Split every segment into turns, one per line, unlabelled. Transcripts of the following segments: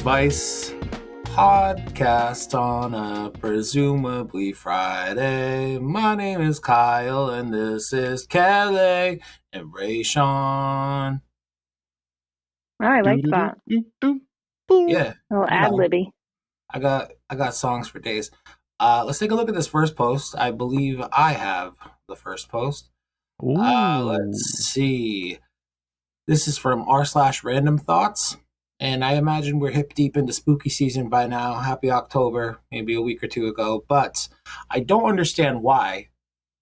Advice podcast on a presumably Friday. My name is Kyle, and this is Kelly and Raysean.
Oh, I like that.
Yeah,
A little
you
ad
know,
libby.
I got songs for days. Let's take a look at this first post. I believe I have the first post. Let's
Ooh.
see. This is from r/random thoughts. And I imagine we're hip deep into spooky season by now. Happy October, maybe a week or two ago. But I don't understand why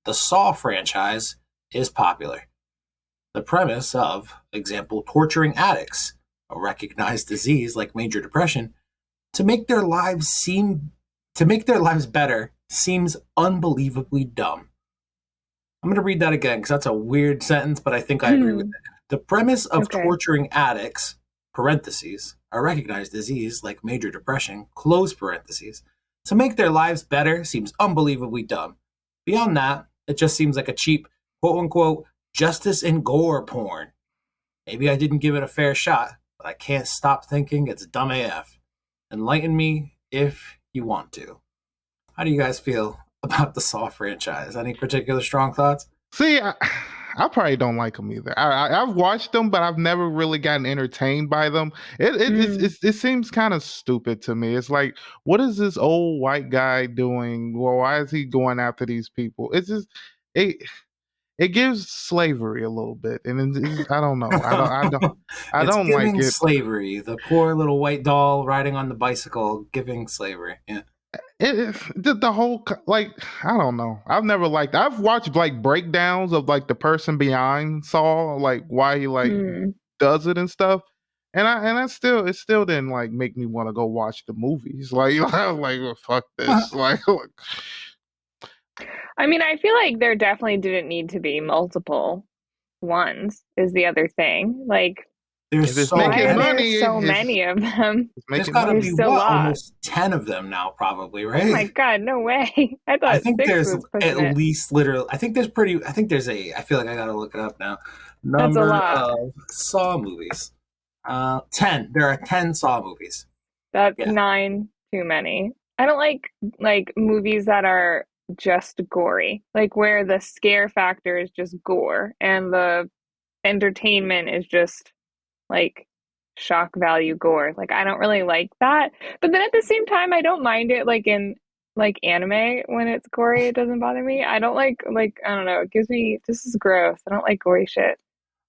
the Saw franchise is popular. The premise of, example, torturing addicts, a recognized disease like major depression, to make their lives better seems unbelievably dumb. I'm going to read that again because that's a weird sentence, but I think I agree with it. The premise of torturing addicts, parentheses, a recognized disease like major depression, close parentheses, to make their lives better seems unbelievably dumb. Beyond that, it just seems like a cheap, quote-unquote, justice and gore porn. Maybe I didn't give it a fair shot, but I can't stop thinking it's dumb AF. Enlighten me if you want to. How do you guys feel about the Saw franchise? Any particular strong thoughts?
See, I probably don't like them either. I've watched them, but I've never really gotten entertained by them. It seems kind of stupid to me. It's like, what is this old white guy doing? Well, why is he going after these people? It's just it gives slavery a little bit, and I don't know. I
It's
don't like
giving
it.
slavery. The poor little white doll riding on the bicycle, giving slavery. Yeah.
The whole like I don't know. I've never liked. I've watched like breakdowns of like the person behind Saw, like why he like does it and stuff. And it still didn't like make me want to go watch the movies. Like I was like, well, fuck this. Like
I mean, I feel like there definitely didn't need to be multiple ones, is the other thing. Like,
There's
if it's
so
why are
making
there
money,
so many of them?
it's
there's
making
got to
money.
be
There's a
what,
lot.
almost 10 of them now, probably,
Oh my
right?
God, no way. I
I
thought
think
six
there's
was
at
pushing it.
least literally. I think there's I feel like I gotta look it up now.
That's a
Number
lot.
of Saw movies. 10. There are 10 Saw movies.
That's
Yeah.
9 too many. I don't like movies that are just gory, like where the scare factor is just gore and the entertainment is just like shock value gore. Like I don't really like that. But then at the same time I don't mind it like in like anime when it's gory, it doesn't bother me. I don't like I don't know, it gives me this is gross. I don't like gory shit.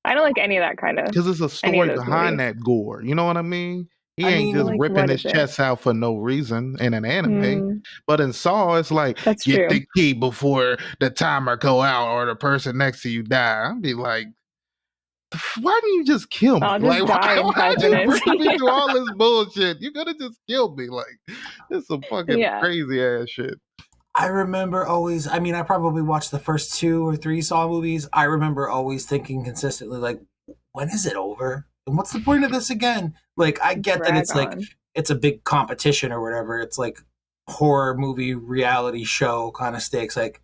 I don't like any of that kind of
Because there's a
any of
story
those
behind
movies.
that gore. You know what I mean? He
I
ain't
mean,
just
Like
ripping
what
his
is it?
chest out for no reason in an anime.
Mm,
But in Saw, it's like,
that's
get
true.
the key before the timer go out or the person next to you die. I'd be like, why didn't you just kill me?
I'll
Like,
just die in
why'd
5
you
minutes.
bring me through all this bullshit? You could have just killed me. Like, this is some fucking
Yeah.
crazy ass shit.
I remember always, I mean, I probably watched the first 2 or 3 Saw movies. I remember always thinking consistently, like, when is it over? And what's the point of this again? Like, I get that
Drag
it's like,
on.
it's a big competition or whatever. It's like horror movie reality show kind of stakes, like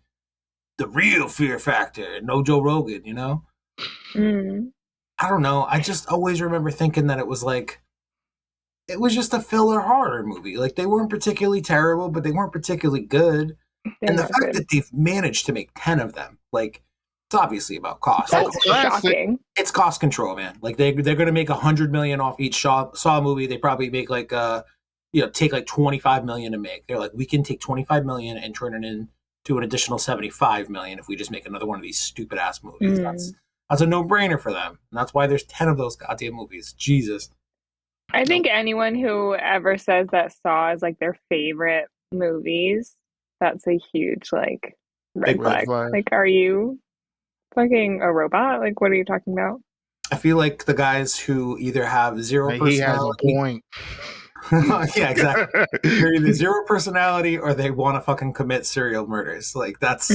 the real fear factor, no Joe Rogan, you know?
Mm,
I don't know. I just always remember thinking that it was like, it was just a filler horror movie. Like, they weren't particularly terrible, but they weren't particularly good.
they're
And the
not
fact
good.
that they've managed to make 10 of them, like, it's obviously about cost.
Oh,
That's
classic.
shocking.
It's cost control, man. Like, they're going to make 100 million off each Saw movie. They probably make like take like 25 million to make. They're like, we can take 25 million and turn it into an additional 75 million if we just make another one of these stupid ass movies. That's a no-brainer for them. And that's why there's 10 of those goddamn movies. Jesus.
I think anyone who ever says that Saw is like their favorite movies, that's a huge like red
Big
Red
flag.
flag.
Like, are you fucking a robot? Like, what are you talking about?
I feel like the guys who either have zero
Like, he has a
personality.
point.
Yeah, exactly. They're either zero personality or they want to fucking commit serial murders. Like, that's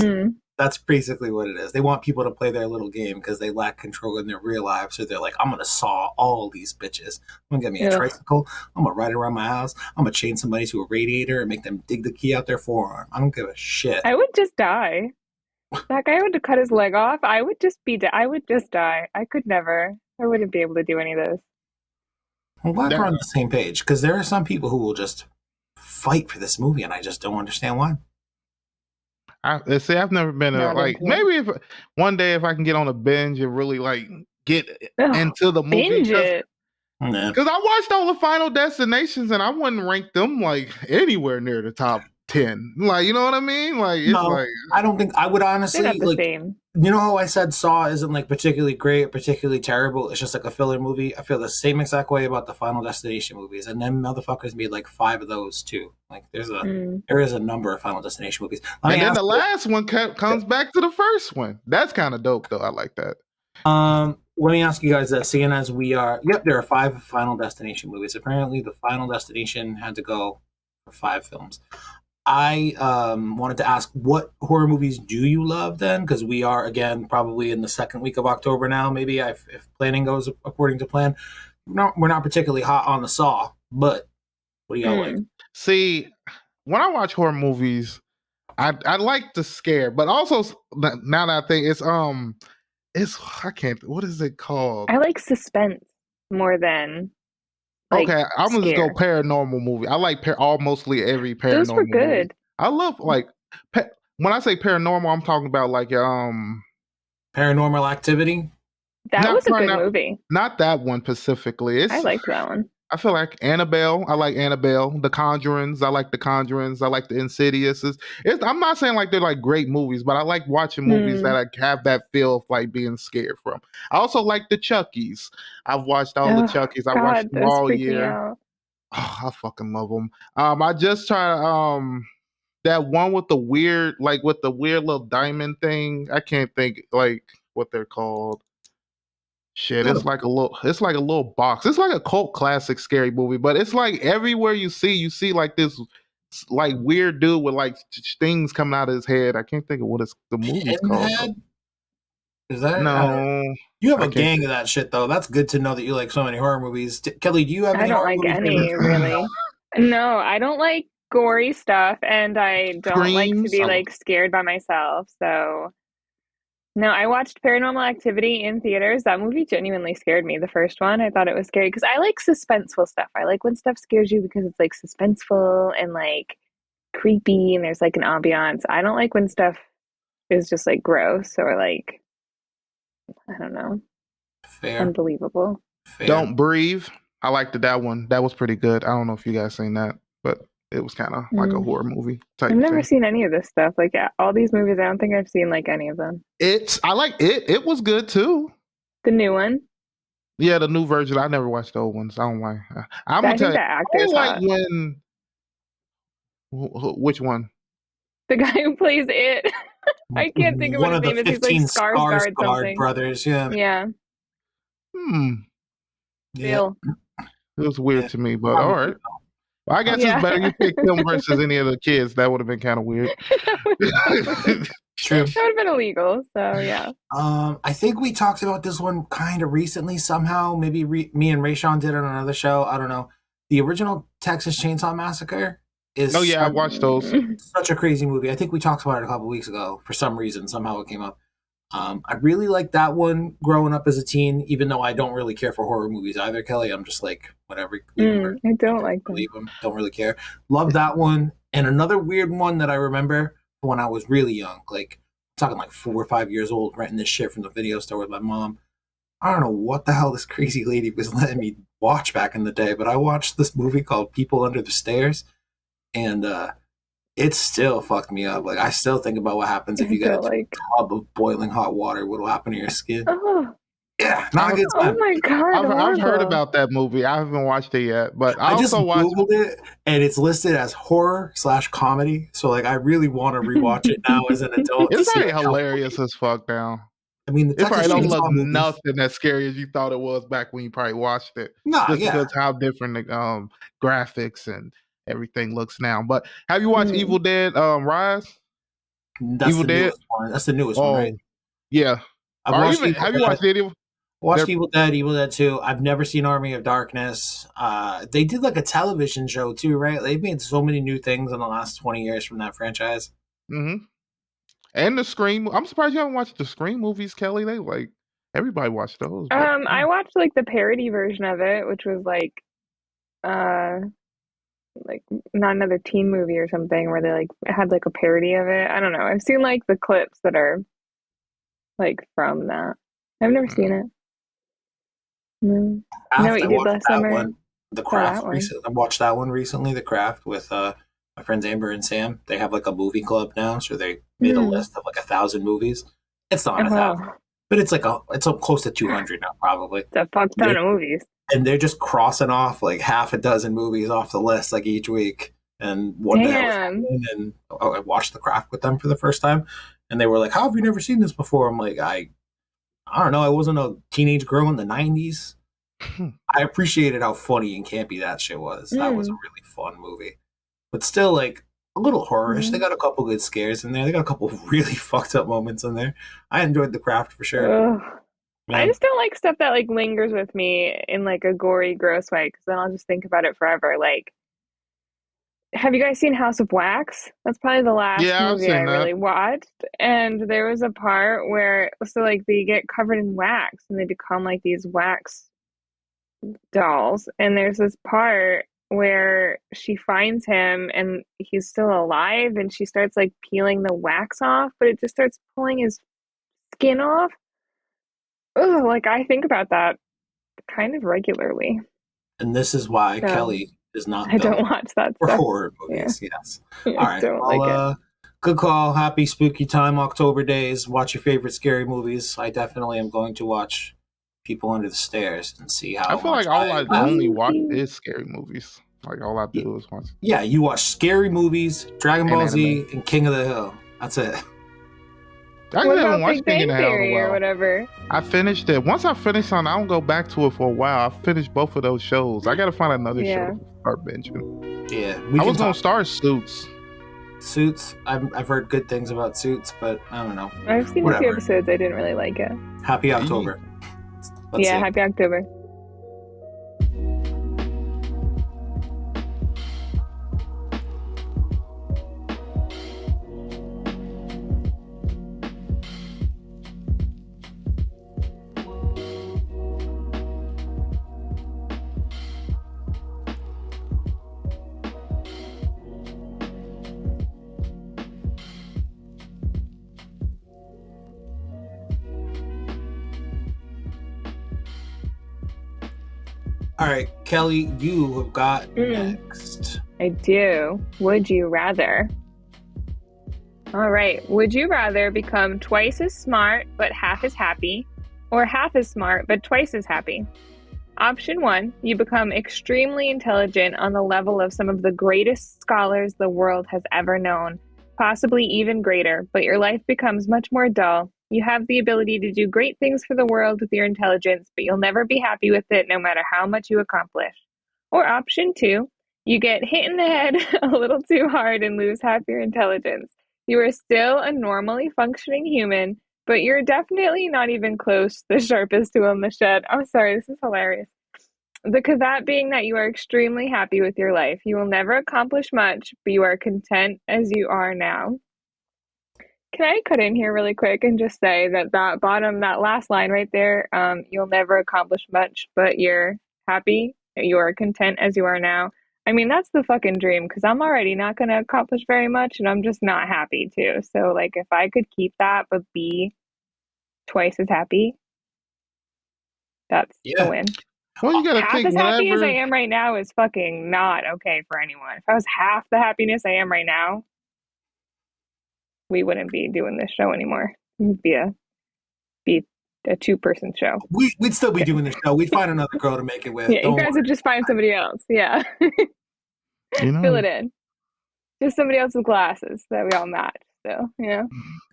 basically what it is. They want people to play their little game because they lack control in their real lives. So they're like, I'm gonna saw all these bitches. I'm gonna get me a
Ugh.
tricycle. I'm gonna ride it around my house. I'm gonna chain somebody to a radiator and make them dig the key out their forearm. I don't give a shit.
I would just die. That guy would cut his leg off. I would just die. I could never. I wouldn't be able to do any of this.
I'm glad we're
That
on the same page because there are some people who will just fight for this movie, and I just don't understand why.
I see. I've never been
Not
like
into it.
maybe if one day if I can get on a binge and really like get
Ugh,
into the movie
binge it.
Nah.
because I watched all the Final Destinations and I wouldn't rank them like anywhere near the top 10. Like you know what I mean? Like it's
No,
like
I don't think I would
They're
honestly
not the
like.
same.
You know how I said Saw isn't like particularly great, particularly terrible. It's just like a filler movie. I feel the same exact way about the Final Destination movies, and then motherfuckers made like 5 of those too. Like
Mm.
there is a number of Final Destination movies. Let me
and then
ask
the
you.
last one comes back to the first one. That's kind of dope though. I like that.
Let me ask you guys that. Seeing as we are, yep, there are 5 Final Destination movies. Apparently, the Final Destination had to go for 5 films. I wanted to ask, what horror movies do you love then? Because we are again probably in the second week of October now. Maybe if planning goes according to plan. No, we're not particularly hot on the Saw, but what do y'all like?
Mm.
See, when I watch horror movies, I like the scare, but also now that I think it's I can't what is it called?
I like suspense more than like
Okay, I'm gonna just go
scare.
paranormal movie. I like mostly every
Those were
paranormal movie.
good.
I love like when I say paranormal, I'm talking about like
Paranormal Activity.
That
not
was a good
not
movie.
not that one specifically.
I
It's
liked that one.
I feel like Annabelle. I like Annabelle. The Conjurings. I like the Conjurings. I like the Insidiouses. I'm not saying like they're like great movies, but I like watching movies that
Hmm.
like have that feel of like being scared from. I also like the Chuckies. I've watched all the
Oh
Chuckies. I watched
God,
them
those
all
freak me
year.
out.
Oh, I fucking love them. I just tried that one with the weird little diamond thing. I can't think like what they're called. Shit, it's like a little box. It's like a cult classic scary movie, but it's like everywhere you see like this like weird dude with like things coming out of his head. I can't think of what the movie's called though.
Pinhead? Is that? I don't know.
No,
You have
I
a
can't
gang
think.
of that shit though. That's good to know that you like so many horror movies. Kelly, do you have
I
any
don't
horror
like
movie
any
favorites?
really. No, I don't like gory stuff, and I don't like to
Screams.
be like scared by myself. So no, I watched Paranormal Activity in theaters. That movie genuinely scared me. The first one, I thought it was scary because I like suspenseful stuff. I like when stuff scares you because it's like suspenseful and like creepy and there's like an ambiance. I don't like when stuff is just like gross or like, I don't know,
Fair,
unbelievable.
fair.
Don't Breathe. I liked that one. That was pretty good. I don't know if you guys seen that, but it was kind of like a
Mm.
horror movie
I've
type
never
thing.
seen any of this stuff. Like all these movies, I don't think I've seen like any of them.
I like it. It was good too.
The new one,
Yeah, the new version. I never watched the old ones. I don't like. I'm gonna
I
tell
think
you.
that
I
actor is
don't like
hot.
when which one?
The guy who plays it. I can't think of what
One
his
of the
name is. He's like
15
Skarsgård
Skarsgård
something.
brothers. Yeah,
Yeah,
Hmm.
yeah,
Bill.
It was weird
yeah.
to me, but all
Probably.
right. Well, I guess it's
Yeah,
better you picked him versus any of the kids. That would have been kind of weird.
that would have been weird.
True.
That would have been illegal. So yeah.
I think we talked about this one kind of recently somehow. Maybe me and Raysean did it on another show. I don't know. The original Texas Chainsaw Massacre
Oh
is
yeah, I watched those.
such a crazy movie. I think we talked about it a couple weeks ago for some reason. Somehow it came up. I really liked that one growing up as a teen, even though I don't really care for horror movies either, Kelly. I'm just like, whatever, leave them where
I don't
people
like them.
believe them. Don't really care. Love that one. And another weird one that I remember when I was really young, like talking like 4 or 5 years old, renting this shit from the video store with my mom. I don't know what the hell this crazy lady was letting me watch back in the day, but I watched this movie called People Under the Stairs, and it still fucked me up. Like I still think about what happens if
I
you get
don't
into
like.
a tub of boiling hot water. What'll happen to your skin?
Oh,
Yeah, not a
I've
good
oh
time.
my God,
I've heard
horrible.
about that movie. I haven't watched it yet, but I
I just
also watched.
googled it and it's listed as horror/comedy. So like, I really want to rewatch it now as an adult to
It's
see
probably
like how
hilarious
funny.
as fuck now.
I mean, the
It probably
Texas
don't look
Chainsaw movies.
nothing as scary as you thought it was back when you probably watched it,
Nah,
just
yeah,
because how different the graphics and everything looks now. But have you watched
Mm.
Evil Dead Rise?
that's
Evil
the
Dead?
newest one. That's the newest one, right?
Oh yeah.
I've
Or
watched
even
Evil
have you
Dead.
watched any of
Watched
their
Evil Dead, Evil Dead 2. I've never seen Army of Darkness. They did like a television show too, right? They've made so many new things in the last 20 years from that franchise.
hmm and the Scream? I'm surprised you haven't watched the Scream movies, Kelly. They like everybody watched those, but
I watched like the parody version of it, which was like uh like not another teen movie or something where they like had like a parody of it. I don't know. I've seen like the clips that are like from that. I've never seen
Mm.
it. No. You know what
Craft, I
you did
watched
last
that
summer?
one. The
Saw
Craft
that one.
recently. I watched that one recently. The Craft with my friends Amber and Sam. They have like a movie club now, so they made a
Hmm.
list of like 1,000 movies. It's not
Oh,
1,000,
wow.
but it's up close to 200 now probably.
It's a fuck ton
They're,
of movies.
and they're just crossing off like half a dozen movies off the list like each week. And one day I was
Damn.
home and I watched The Craft with them for the first time, and they were like, "How have you never seen this before?" I'm like, I don't know. I wasn't a teenage girl in the '90s. I appreciated how funny and campy that shit was. That was a
Mm.
really fun movie, but still like a little horrorish. They
Mm.
got a couple good scares in there. They got a couple really fucked up moments in there. I enjoyed The Craft for sure.
Ugh. I
Yeah,
just don't like stuff that like lingers with me in like a gory, gross way because then I'll just think about it forever. Like, have you guys seen House of Wax? That's probably the last
Yeah, I've
movie I
seen that.
really watched. And there was a part where, so like they get covered in wax and they become like these wax dolls. And there's this part where she finds him and he's still alive and she starts like peeling the wax off, but it just starts pulling his skin off. Ugh, like I think about that kind of regularly.
and this is why
So
Kelly is not
I don't
built
watch that
for
stuff.
horror
Yeah,
movies. Yes. All
I
right.
don't
Well,
like it.
good call. Happy spooky time, October days. Watch your favorite scary movies. I definitely am going to watch People Under the Stairs and see
I
how
feel like
much
all I only watch
Spooky.
is scary movies. Like all I do is watch
Yeah, you watch scary movies, Dragon
an
Ball
anime.
Z, and King of the Hill. That's it.
I
What
actually haven't
about
watched
Big
King in
Bang
the Hell in a
Theory or
while.
whatever?
I finished it. Once I finish on, I don't go back to it for a while. I finished both of those shows. I gotta find another show
Yeah.
to start binging.
Yeah, we
I
can
was gonna
talk
start Suits.
Suits. I've heard good things about Suits, but I don't know.
I've seen a few
Whatever.
episodes. I didn't really like it.
Happy
Yeah,
October. Let's
Yeah,
see.
happy October.
All right, Kelly, you have got
Mm,
next.
I do. Would you rather? All right. Would you rather become twice as smart but half as happy, or half as smart but twice as happy? Option one, you become extremely intelligent on the level of some of the greatest scholars the world has ever known, possibly even greater, but your life becomes much more dull. You have the ability to do great things for the world with your intelligence, but you'll never be happy with it no matter how much you accomplish. Or option two, you get hit in the head a little too hard and lose half your intelligence. You are still a normally functioning human, but you're definitely not even close to the sharpest tool in the shed. I'm sorry, this is hilarious. The caveat being that you are extremely happy with your life. You will never accomplish much, but you are content as you are now. Can I cut in here really quick and just say that that last line right there, you'll never accomplish much, but you're happy, you are content as you are now. I mean, that's the fucking dream because I'm already not going to accomplish very much and I'm just not happy too. So, like, if I could keep that but be twice as happy, that's a
Yeah.
win.
Well, you gotta
Half
think
as happy as I
whatever.
am right now is fucking not okay for anyone. If I was half the happiness I am right now, we wouldn't be doing this show anymore. It'd be a two-person show.
We'd still be doing the show. We'd find another girl to make it with.
Yeah, you
Don't
guys would
worry.
just find somebody else. Yeah,
You
fill
know,
it in. Just somebody else with glasses that we all match. So,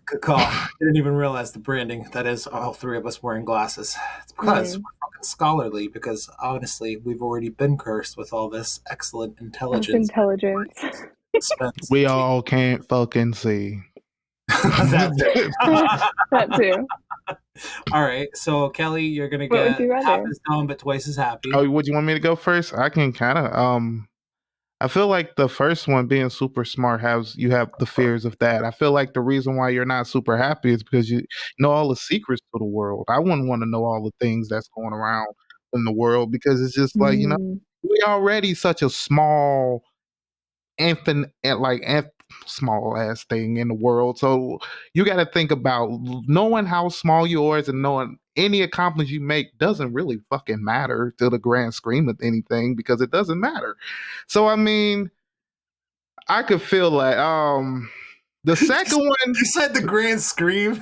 Good call. I didn't even realize the branding. That is all three of us wearing glasses. It's because
mm,
we're fucking scholarly. Because honestly, we've already been cursed with all this excellent
of
intelligence.
intelligence.
Spence.
we all can't fucking see.
That's it.
That too.
All right. So Kelly, you're gonna
What would
get
you
half
rather?
as dumb but twice as happy.
Oh, would you want me to go first? I can kind of. I feel like the first one, being super smart, has you have the fears of that. I feel like the reason why you're not super happy is because you know all the secrets to the world. I wouldn't want to know all the things that's going around in the world because it's just like
Mm.
we already such a small infinite small ass thing in the world. So you got to think about knowing how small you are and knowing any accomplishment you make doesn't really fucking matter to the grand scheme of anything because it doesn't matter. So I mean, I could feel like the second one,
You said the grand scream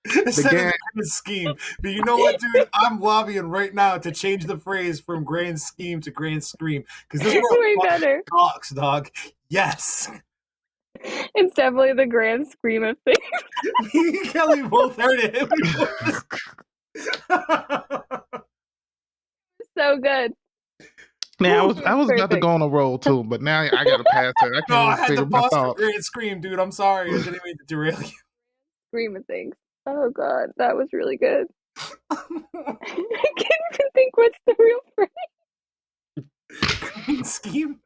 the
instead of
game.
the grand scheme. But you know what, dude? I'm lobbying right now to change the phrase from grand scheme to grand scream because this world
Way
fucking
better.
sucks, dog. Yes.
It's definitely the grand scheme of things.
Me and Kelly both heard it. We both
So good.
Man,
It
I
was
was about to
perfect.
go on a roll too, but now I got to pass it. I
No,
can't
I
even
had to
figure my
pause for
thought.
grand scream, dude. I'm sorry. I didn't mean to derail you.
Scream of things. Oh god, that was really good. I can't even think what's the real phrase.
Grand scheme.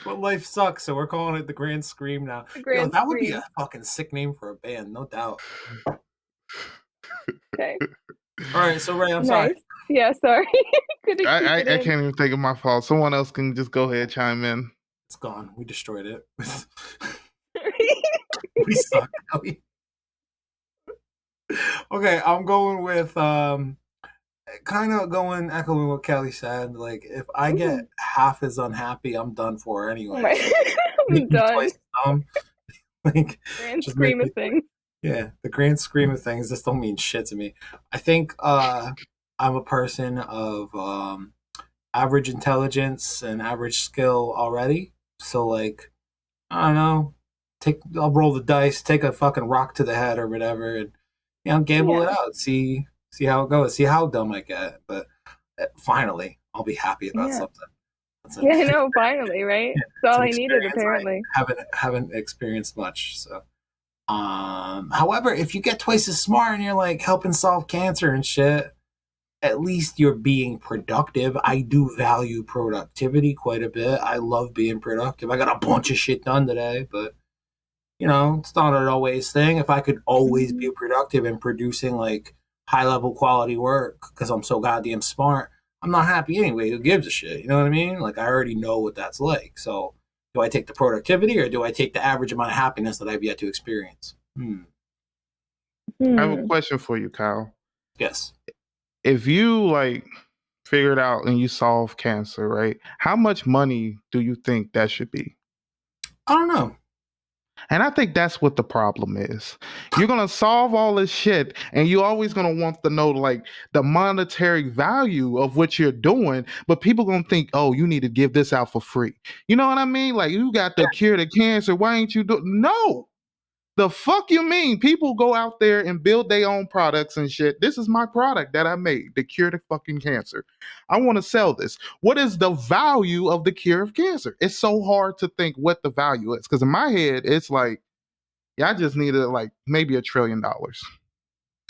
But life sucks, so we're calling it the grand scream now.
The
Yo,
grand
that would be
scream.
a fucking sick name for a band, no doubt.
Okay.
All right, so Ray, I'm sorry.
Nice. Yeah, sorry. Couldn't keep it
I
in.
can't even think of my fault. Someone else can just go ahead chime in.
It's gone. We destroyed it. We suck. Okay, I'm going with kind of going echoing what Kelly said. Like, if I get half as unhappy, I'm done for anyway.
Oh my
Make
I'm
me
done.
twice as dumb. Like,
Grand
just make
scheme
me.
of things.
Yeah, the grand scheme of things, this don't mean shit to me. I think I'm a person of average intelligence and average skill already. So like, I don't know, I'll roll the dice, take a fucking rock to the head or whatever, and gamble it
Yeah.
out, see how it goes, see how dumb I get. But finally, I'll be happy about
Yeah.
something. That's
Yeah, I know, finally, right? That's
it's
all
an
I needed
experience I
apparently.
haven't experienced much. So however, if you get twice as smart and you're like helping solve cancer and shit, at least you're being productive. I do value productivity quite a bit. I love being productive. I got a bunch of shit done today, but it's not an always thing. If I could always
Mhm.
be productive and producing like high level quality work because I'm so goddamn smart, I'm not happy anyway. Who gives a shit? You know what I mean? Like I already know what that's like. So do I take the productivity or do I take the average amount of happiness that I've yet to experience?
I have a
Hmm.
question for you, Kyle.
Yes.
If you like figured out and you solve cancer, right? How much money do you think that should be?
I don't know.
And I think that's what the problem is. You're gonna solve all this shit, and you're always gonna want to know like the monetary value of what you're doing, but people gonna think, oh, you need to give this out for free. You know what I mean? Like you got the cure to cancer. Why ain't you do? No, the fuck you mean? People go out there and build their own products and shit. This is my product that I made to cure the fucking cancer. I want to sell this. What is the value of the cure of cancer? It's so hard to think what the value is because in my head, it's like, yeah, I just needed like maybe $1 trillion.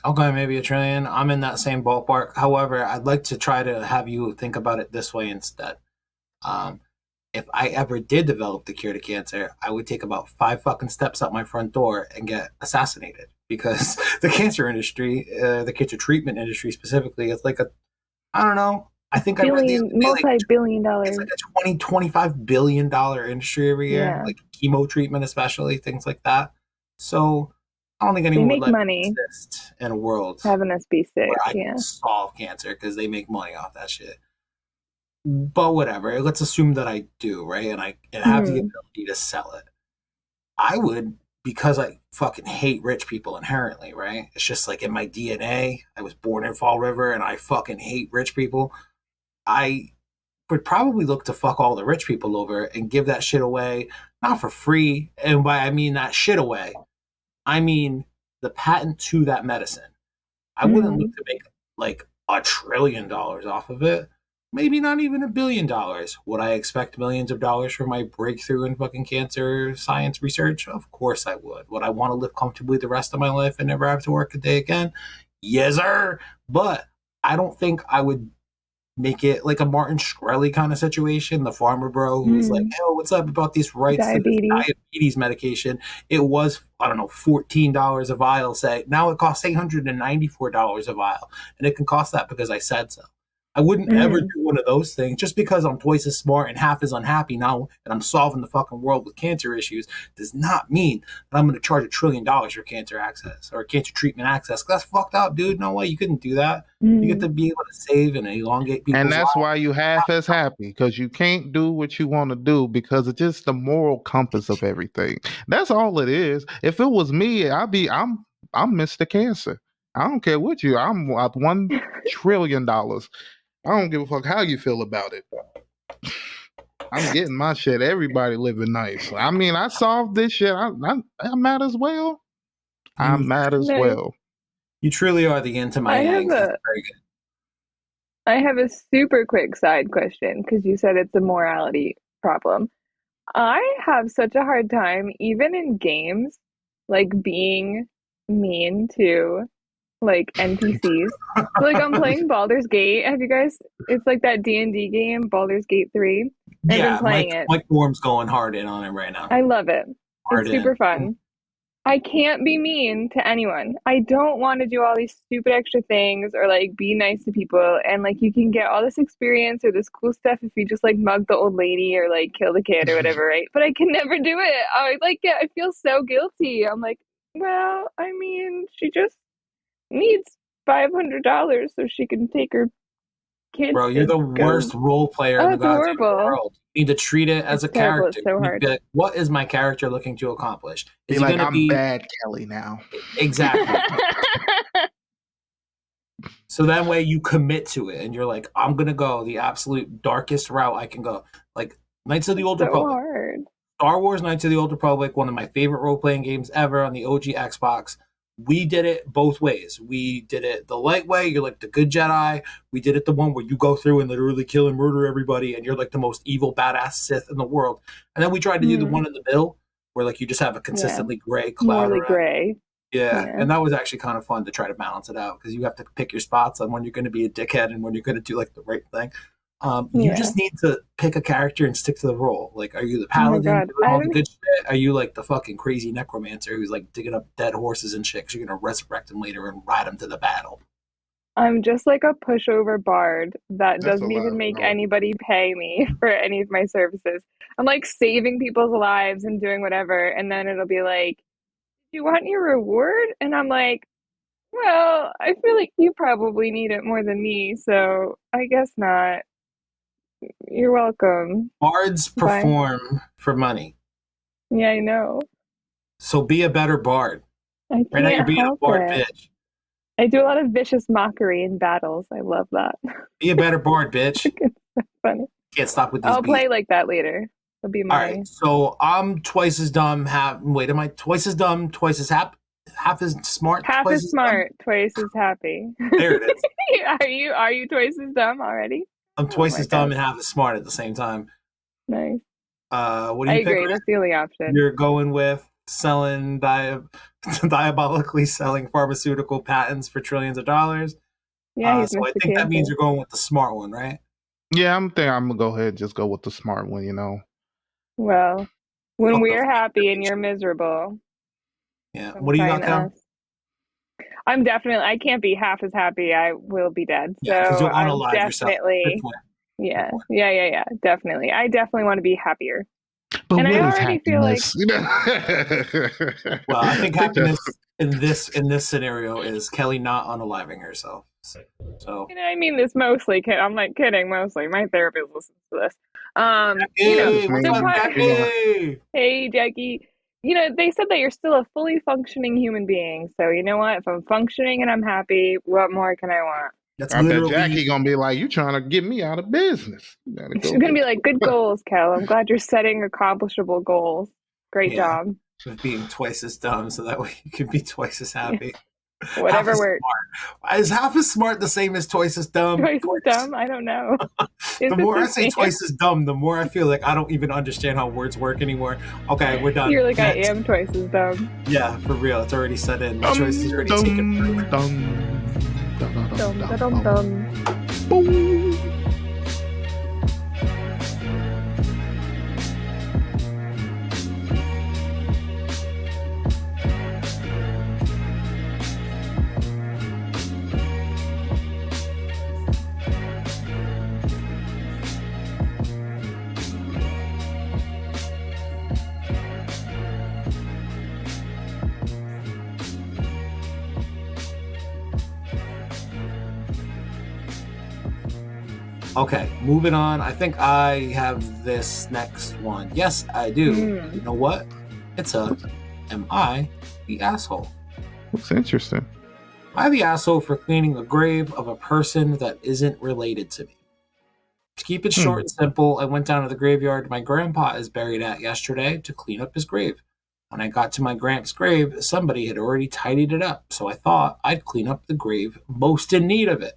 Okay, maybe a trillion. I'm in that same ballpark. However, I'd like to try to have you think about it this way instead. Um, if I ever did develop the cure to cancer, I would take about 5 fucking steps out my front door and get assassinated because the cancer industry, the cancer treatment industry specifically, it's like I don't know. I think I read the other day, like
Multi-billion
it's
dollars.
like a 20-25 billion dollar industry every year,
Yeah.
like chemo treatment, especially things like that. So I don't think
They
anyone would
make
let me
money
exist in a world
having us be
where
sick.
I can
Yeah.
solve cancer because they make money off that shit. But whatever, let's assume that I do, right? And have the
Hmm.
ability to sell it. I would because I fucking hate rich people inherently, right? It's just like in my DNA. I was born in Fall River and I fucking hate rich people. I would probably look to fuck all the rich people over and give that shit away, not for free. And by I mean that shit away, I mean the patent to that medicine. I wouldn't
Hmm.
look to make like $1 trillion off of it. Maybe not even $1 billion. Would I expect millions of dollars for my breakthrough in fucking cancer science research? Of course I would. Would I want to live comfortably the rest of my life and never have to work a day again? Yes, sir. But I don't think I would make it like a Martin Shkreli kind of situation, the farmer bro who was like,
Hmm.
"Oh, what's up about these rights to this
Diabetes.
diabetes medication?" It was, I don't know, $14 a vial. Say now it costs $894 a vial, and it can cost that because I said so. I wouldn't ever do
Mm.
one of those things just because I'm twice as smart and half as unhappy now and I'm solving the fucking world with cancer issues does not mean that I'm going to charge $1 trillion for cancer access or cancer treatment access. That's fucked up, dude. No way. You couldn't do that. You get
Mm.
to be able to save and elongate
And
people's
that's why
lives.
you half as happy because you can't do what you want to do because it's just the moral compass of everything. That's all it is. If it was me, I'm Mr. Cancer. I don't care what you. I'm at $1 trillion. I don't give a fuck how you feel about it. I'm getting my shit. Everybody living nice. I mean, I solved this shit. I might as well. I
You,
might as
Nice.
well.
you truly are the yin to my
I have
yang. That's
a
very good.
I have a super quick side question because you said it's a morality problem. I have such a hard time, even in games, like being mean to like NPCs. So like I'm playing Baldur's Gate. Have you guys? It's like that D&D game, Baldur's Gate 3. I've been
Yeah,
playing it.
Mike Norm's going hard in on it right now.
I love it.
Hard
It's super
in.
fun. I can't be mean to anyone. I don't want to do all these stupid extra things or like be nice to people. And like you can get all this experience or this cool stuff if you just like mug the old lady or like kill the kid or whatever, right? But I can never do it. I feel so guilty. I'm like, well, I mean, she just needs $500 so she can take her kid
Bro, you're
to
the
go.
worst role player in
Oh,
the
it's
goddamn
horrible.
world. You need to treat it as
It's
a
terrible. It's
character.
so
You need to
hard.
be like, what is my character looking to accomplish?
Be
Is he
like,
going to
I'm
be
bad Kelly now.
exactly? So that way you commit to it and you're like, I'm going to go the absolute darkest route I can go. Like Knights of the Old
So
Republic.
hard.
Star Wars Knights of the Old Republic, one of my favorite role playing games ever on the OG Xbox. We did it both ways. We did it the light way, you're like the good Jedi. We did it the one where you go through and literally kill and murder everybody and you're like the most evil, badass Sith in the world. And then we tried to do the
Mm,
one in the middle where like you just have a
yeah.
consistently gray cloud
Morally
around.
gray.
Yeah.
Yeah.
And that was actually kind of fun to try to balance it out because you have to pick your spots on when you're going to be a dickhead and when you're going to do like the right thing. You
Yeah.
just need to pick a character and stick to the role. Like, are you the
Oh my
paladin
God.
doing all the good shit? Are you like the fucking crazy necromancer who's like digging up dead horses and shit because you're gonna resurrect him later and ride him to the battle?
I'm just like a pushover bard that
That's a
doesn't
lot
even
of
make
power.
anybody pay me for any of my services. I'm like saving people's lives and doing whatever, and then it'll be like, "Do you want your reward?" And I'm like, "Well, I feel like you probably need it more than me, so I guess not. You're welcome.
Bards
Bye."
perform for money,
Yeah, I know.
so be a better bard.
I
Right now, you're
can't
being a
help
bard
it.
bitch.
I do a lot of vicious mockery in battles. I love that.
Be a better bard bitch.
It's so funny.
Can't stop with these
I'll
beats.
play like that later. It'll be
All
my
right, so I'm twice as dumb. Wait, am I twice as dumb? Twice as half as smart?
half
Twice
as
as dumb?
smart, twice as happy.
There it is.
Are you twice as dumb already?
I'm
Oh
twice
my
as dumb
God.
and half as smart at the same time.
Nice.
What do
I
you pick?
agree. That's the only option.
You're going with selling diabolically selling pharmaceutical patents for trillions of dollars.
Yeah, he's
So I
Mr.
think that means
Cancer.
you're going with the smart one, right?
Yeah, I'm gonna go ahead and just go with the smart one, you know.
Well, when
Fuck the
we're happy and you're
information.
miserable,
Yeah.
come
What do you got,
find
Cal?
us. I can't be half as happy. I will be dead. So
Yeah, because you'll
I'm
unalive yourself. Good
definitely,
point.
yeah, yeah, definitely. I definitely want to be happier.
But
And I
what is
already feel like,
happiness? You know?
Well, I think
Take that.
happiness in this scenario is Kelly not unaliving herself. So
I mean this mostly. I'm like kidding mostly. My therapist listens to this.
That
hey,
just
what's
The
up,
means
part.
you're gonna
Jackie?
Hey, Jackie. They said that you're still a fully functioning human being. So you know what? If I'm functioning and I'm happy, what more can I want?
That's
I bet
literally
Jackie gonna be like, you trying to get me out of business. You gotta
She's
go
gonna
get
be like, "Good goals, Kel. I'm glad you're setting accomplishable goals. Great
yeah,
job.
with being twice as dumb, so that way you can be twice as happy. Half
Whatever
as
works."
smart. Is half as smart the same as twice as dumb?
Twice as dumb? I don't know. Is
The
it
more I
the
say
same?
twice as dumb, the more I feel like I don't even understand how words work anymore. Okay, we're done.
You're like, I
Next.
am twice as dumb.
Yeah, for real. It's already set in. My choice is already
dum,
taken.
dum,
Dum da dum dum.
Boom.
Okay, moving on. I think I have this next one. Yes, I do. You
Hmm.
know what? It's a Am I the asshole?
Looks interesting.
Am I the asshole for cleaning a grave of a person that isn't related to me? To keep it short
Hmm.
and simple, I went down to the graveyard my grandpa is buried at yesterday to clean up his grave. When I got to my gramps' grave, somebody had already tidied it up, so I thought I'd clean up the grave most in need of it.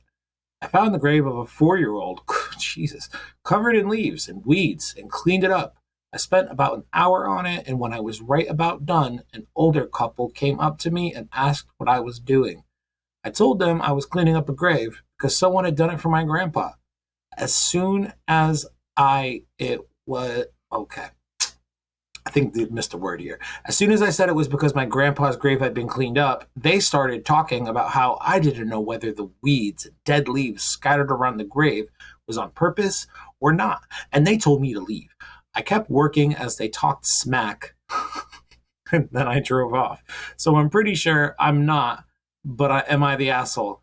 I found the grave of a 4-year-old, Jesus, covered in leaves and weeds, and cleaned it up. I spent about an hour on it, and when I was right about done, an older couple came up to me and asked what I was doing. I told them I was cleaning up a grave because someone had done it for my grandpa. As soon as it was, okay, I think they missed a word here. As soon as I said it was because my grandpa's grave had been cleaned up, they started talking about how I didn't know whether the weeds and dead leaves scattered around the grave was on purpose or not, and they told me to leave. I kept working as they talked smack, and then I drove off. So I'm pretty sure I'm not, but am I the asshole?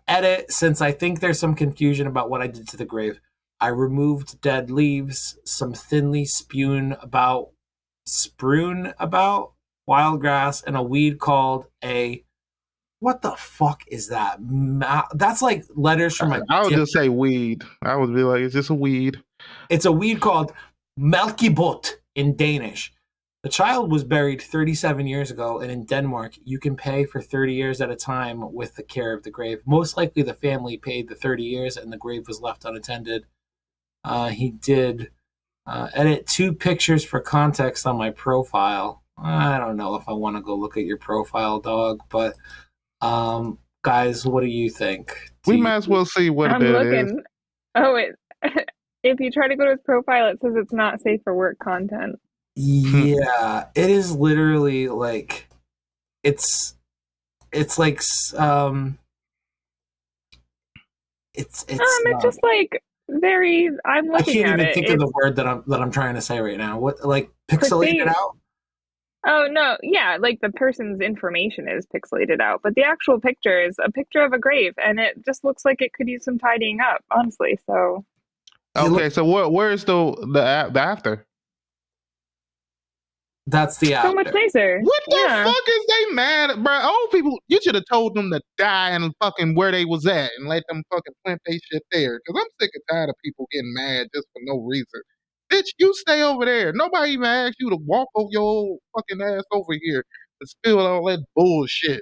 Edit, since I think there's some confusion about what I did to the grave. I removed dead leaves, some thinly strewn about wild grass, and a weed called a. What the fuck is that? That's like letters from a
I would
dip.
just say weed. I would be like, is this a weed?
It's a weed called Melkibot in Danish. The child was buried 37 years ago, and in Denmark, you can pay for 30 years at a time with the care of the grave. Most likely, the family paid the 30 years, and the grave was left unattended. He did edit 2 pictures for context on my profile. I don't know if I want to go look at your profile, dog, but guys, what do you think? Do
We
you,
might as well see what
I'm
it is.
looking. Oh, it. If you try to go to his profile, it says it's not safe for work content.
yeah, it is literally like it's it's like it's
It's just like very. I'm
I
looking
can't
at
even
it.
think of the
It's
word that I'm trying to say right now. What, like, pixelated
clickbait.
out?
Oh no, yeah, like the person's information is pixelated out, but the actual picture is a picture of a grave, and it just looks like it could use some tidying up, honestly. So
You look.
Okay, so where's the after?
That's the
so much
after.
nicer.
What the
Yeah,
fuck is they mad at, bro? Old people, you should have told them to die and fucking where they was at and let them fucking plant their shit there. Cause I'm sick and tired of people getting mad just for no reason. Bitch, you stay over there. Nobody even asked you to walk over your old fucking ass over here to spill all that bullshit.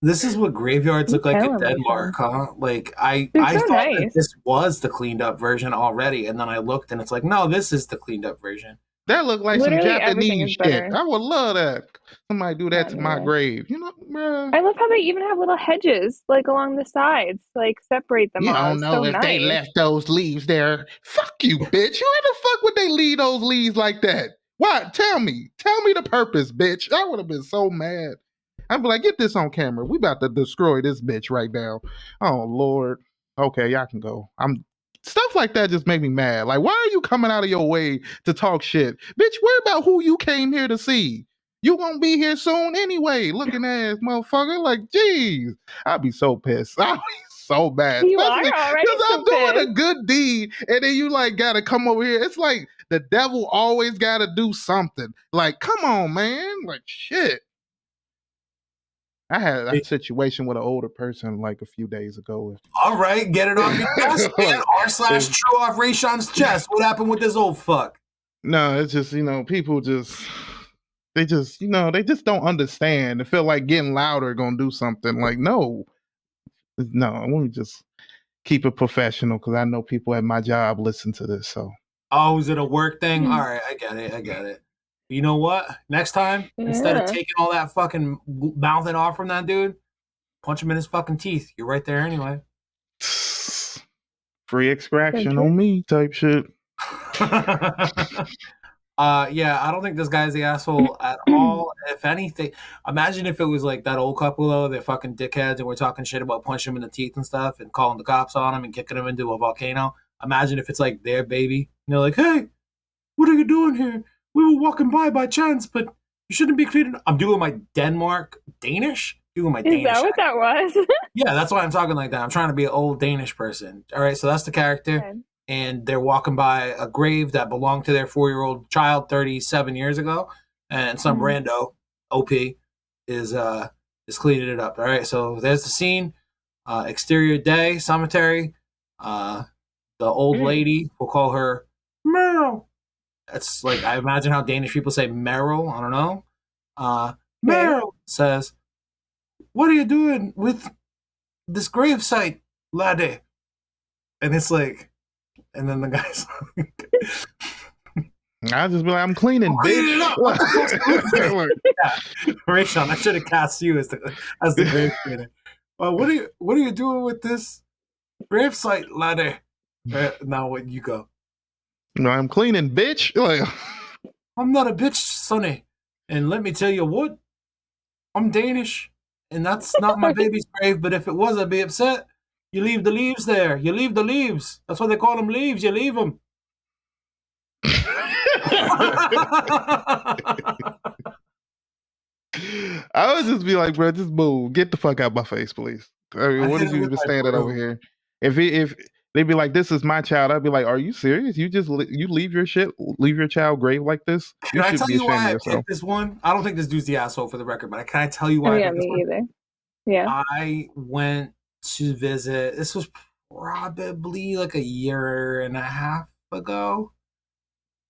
This is what graveyards
you
look like in
telling me,
Denmark,
Sean?
huh? Like I
They're
I
so
thought that
nice.
this was the cleaned up version already, and then I looked and it's like, no, this is the cleaned up version.
That look like some
Literally everything
Japanese
is
shit.
better.
I would love that. Somebody do that
Yeah,
to
me
my
either.
grave. You know, bruh.
I love how they even have little hedges like along the sides, like separate them
You
all.
don't
It's
know
so
if they
nice.
left those leaves there. Fuck you, bitch. Why the fuck would they leave those leaves like that? Why? Tell me. Tell me the purpose, bitch. I would have been so mad. I'd be like, get this on camera. We about to destroy this bitch right now. Oh Lord. Okay, y'all can go. I'm stuff like that just make me mad. Like, why are you coming out of your way to talk shit? Bitch, worry about who you came here to see. You gonna be here soon anyway, looking ass motherfucker. Like, jeez. I'd be so pissed. I'd be so bad.
You are
Especially
already
because I'm
so
doing
pissed.
a good deed and then you like gotta come over here. It's like the devil always gotta do something. Like, come on, man. Like shit. I had a situation with an older person like a few days ago.
All right, get it off your chest, man.
Like,
R slash true off Raysean's chest. What happened with this old fuck?
no, it's just, people just they just, they just don't understand. They feel like getting louder gonna do something. Like, no. No, I want to just keep it professional because I know people at my job listen to this. So
Oh, is it a work thing? All right, I get it. I get it. You know what? Next time, instead of
Yeah.
taking all that fucking mouthing off from that dude, punch him in his fucking teeth. You're right there anyway.
free
So
extraction
true.
on me type shit.
Yeah, I don't think this guy's the asshole at all. If anything, imagine if it was like that old couple though, they're fucking dickheads and we're talking shit about punching him in the teeth and stuff and calling the cops on him and kicking him into a volcano. Imagine if it's like their baby and they're like, "Hey, what are you doing here? We were walking by chance, but you shouldn't be cleaning." I'm doing my Danish. doing my
Is that
Danish
what
accent.
that was?
Yeah, that's why I'm talking like that. I'm trying to be an old Danish person. All right, so that's the character.
Okay.
And they're walking by a grave that belonged to their 4-year-old child 37 years ago. And some rando, OP, is cleaning it up. All right, so there's the scene. Exterior day, cemetery. The old lady, we'll call her Meryl. That's like, I imagine how Danish people say Meryl. I don't know.
Okay.
Meryl says, "What are you doing with this gravesite, laddie?" And it's like, and then the guy's like,
I just be like, I'm cleaning,
clean it
bitch.
up. What the fuck's going on? Yeah. Raysean, I should have cast you as the grave cleaner. Well, what are you doing with this gravesite, laddie? Now when you go,
No, I'm cleaning, bitch. Like,
I'm not a bitch, Sonny. And let me tell you what, I'm Danish, and that's not my baby's grave. But if it was, I'd be upset. You leave the leaves there. You leave the leaves. That's why they call them leaves. You leave them.
I would just be like, bro, just move. Get the fuck out my face, please. I mean,
I
what
hit
is
him
you
with
even
my
standing over
broom.
here? If they'd be like, this is my child, I'd be like, are you serious? You just you leave your shit, leave your child grave like this?
Can
You
I
should
tell
be
you
ashamed of
why I
yourself.
picked this one? I don't think this dude's the asshole for the record, but can I tell you
Oh
why I
yeah,
picked this
me
one?
either. Yeah.
I went to visit. This was probably like a year and a half ago.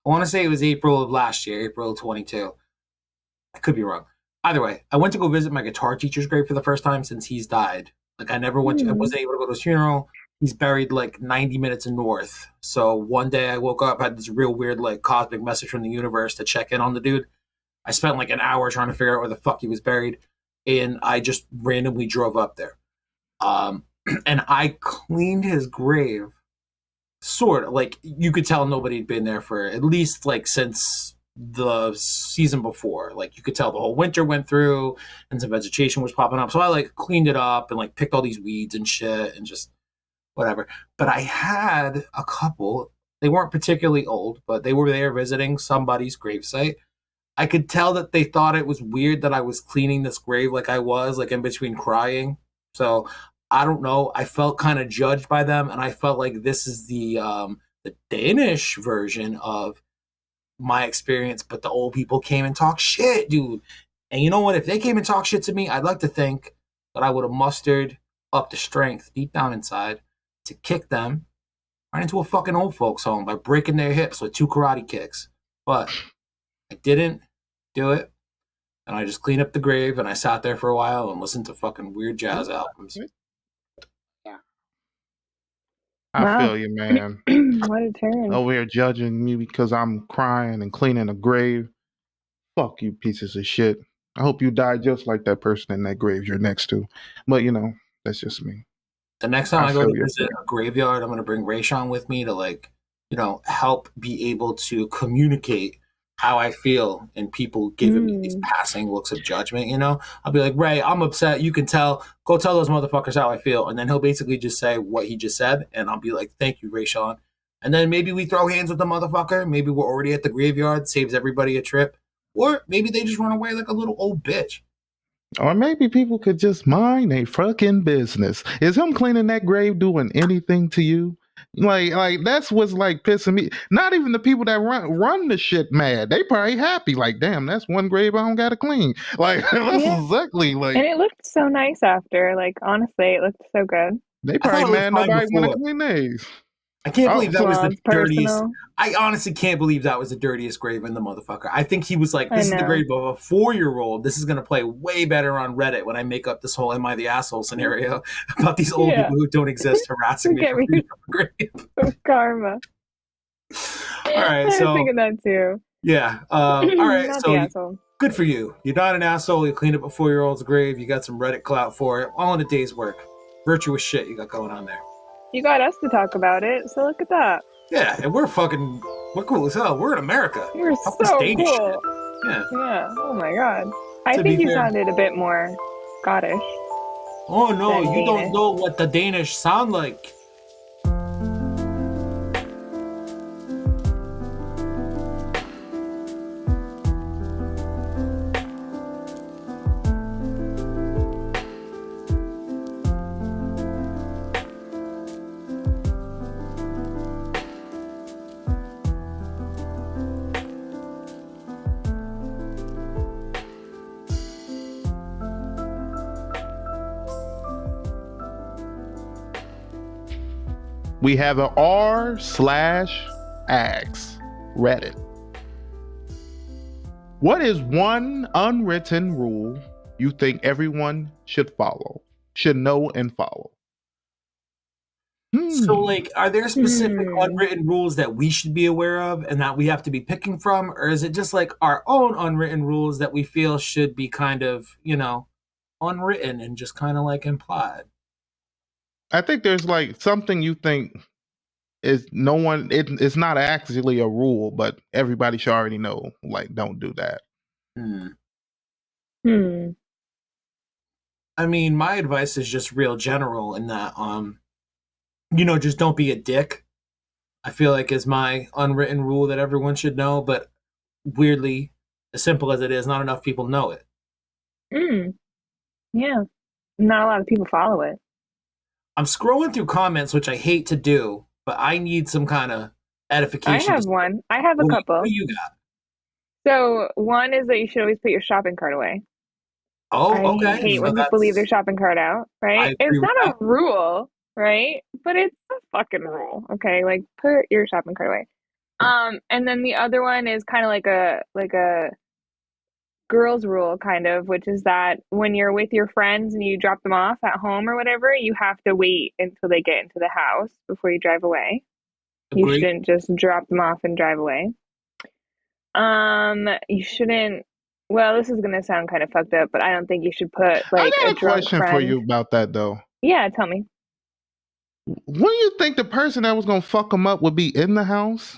I want to say it was April of last year, April 22. I could be wrong. Either way, I went to go visit my guitar teacher's grave for the first time since he's died. Like I wasn't able to go to his funeral. He's buried like 90 minutes north. So one day I woke up, had this real weird like cosmic message from the universe to check in on the dude. I spent like an hour trying to figure out where the fuck he was buried, and I just randomly drove up there. And I cleaned his grave, sort of like you could tell nobody had been there for at least like since the season before. Like you could tell the whole winter went through, and some vegetation was popping up. So I like cleaned it up and like picked all these weeds and shit and just whatever. But I had a couple. They weren't particularly old, but they were there visiting somebody's gravesite. I could tell that they thought it was weird that I was cleaning this grave like I was, like in between crying. So I don't know. I felt kind of judged by them, and I felt like this is the Danish version of my experience. But the old people came and talked shit, dude. And you know what? If they came and talked shit to me, I'd like to think that I would have mustered up the strength deep down inside to kick them right into a fucking old folks home by breaking their hips with 2 karate kicks. But I didn't do it, and I just cleaned up the grave, and I sat there for a while and listened to fucking weird jazz albums.
I
Wow.
feel you, man.
What a turn.
Over here judging me because I'm crying and cleaning a grave. Fuck you, pieces of shit. I hope you die just like that person in that grave you're next to. But that's just me.
The next time
I
I go
feel
to
your
visit
pain.
a graveyard, I'm going to bring Raysean with me to help be able to communicate how I feel, and people giving me these passing looks of judgment. I'll be like, Ray, I'm upset. You can tell. Go tell those motherfuckers how I feel, and then he'll basically just say what he just said, and I'll be like, thank you, Raysean. And then maybe we throw hands with the motherfucker. Maybe we're already at the graveyard, saves everybody a trip, or maybe they just run away like a little old bitch.
Or maybe people could just mind a fucking business. Is him cleaning that grave doing anything to you? Like that's what's like pissing me. Not even the people that run the shit mad. They probably happy. Like, damn, that's one grave I don't gotta clean. Like that's exactly like.
And it looked so nice after. Like honestly, it looked so good.
They
I thought
probably
it looked
mad
fine
nobody want to
before.
clean theirs.
I can't believe that was
Well,
the
it's
dirtiest.
personal.
I honestly can't believe that was the dirtiest grave in the motherfucker. I think he was like,
I
this is the
know.
grave of a 4-year-old. This is going to play way better on Reddit when I make up this whole Am I the Asshole scenario about these old people who don't exist harassing me
Get
for
me
cleaning up a grave.
karma.
All right,
I was
so
thinking that too.
yeah. All right,
Not
so
the asshole.
good for you. You're not an asshole. You cleaned up a 4-year-old's grave. You got some Reddit clout for it. All in a day's work. Virtuous shit you got going on there.
You got us to talk about it, so look at that.
Yeah, and we're cool as hell. We're in America.
You're
Fuck
so
this Danish
cool.
shit. Yeah.
Yeah. Oh my god. I
To
think
be
you
fair.
sounded a bit more Scottish.
Oh no,
than
you don't
Danish.
know what the Danish sound like.
We have a r/ax Reddit. What is one unwritten rule you think everyone should know and follow?
So, like, are there specific
Hmm.
unwritten rules that we should be aware of and that we have to be picking from? Or is it just like our own unwritten rules that we feel should be kind of, unwritten and just kind of like implied?
I think there's like something you think is no one. It's not actually a rule, but everybody should already know. Like, don't do that.
Hmm.
Hmm.
I mean, my advice is just real general in that, just don't be a dick. I feel like is my unwritten rule that everyone should know, but weirdly, as simple as it is, not enough people know it.
Hmm. Yeah. Not a lot of people follow it.
I'm scrolling through comments, which I hate to do, but I need some kind of
I
edification.
have one. I have a
What do
couple.
you got?
So one is that you should always put your shopping cart away.
Oh,
I
okay.
hate
So
when people leave their
that's
shopping cart out,
I
right?
agree
It's
with
not
that.
a rule, right? But it's a fucking rule. Okay, like put your shopping cart away. And then the other one is kind of like a girls' rule, kind of, which is that when you're with your friends and you drop them off at home or whatever, you have to wait until they get into the house before you drive away. You
Agree.
shouldn't just drop them off and drive away. You shouldn't. Well, this is gonna sound kind of fucked up, but I don't think you should put
I
like a
got a
drunk
question for
friend.
you about that though.
Yeah, tell me.
When you think the person that was gonna fuck them up would be in the house?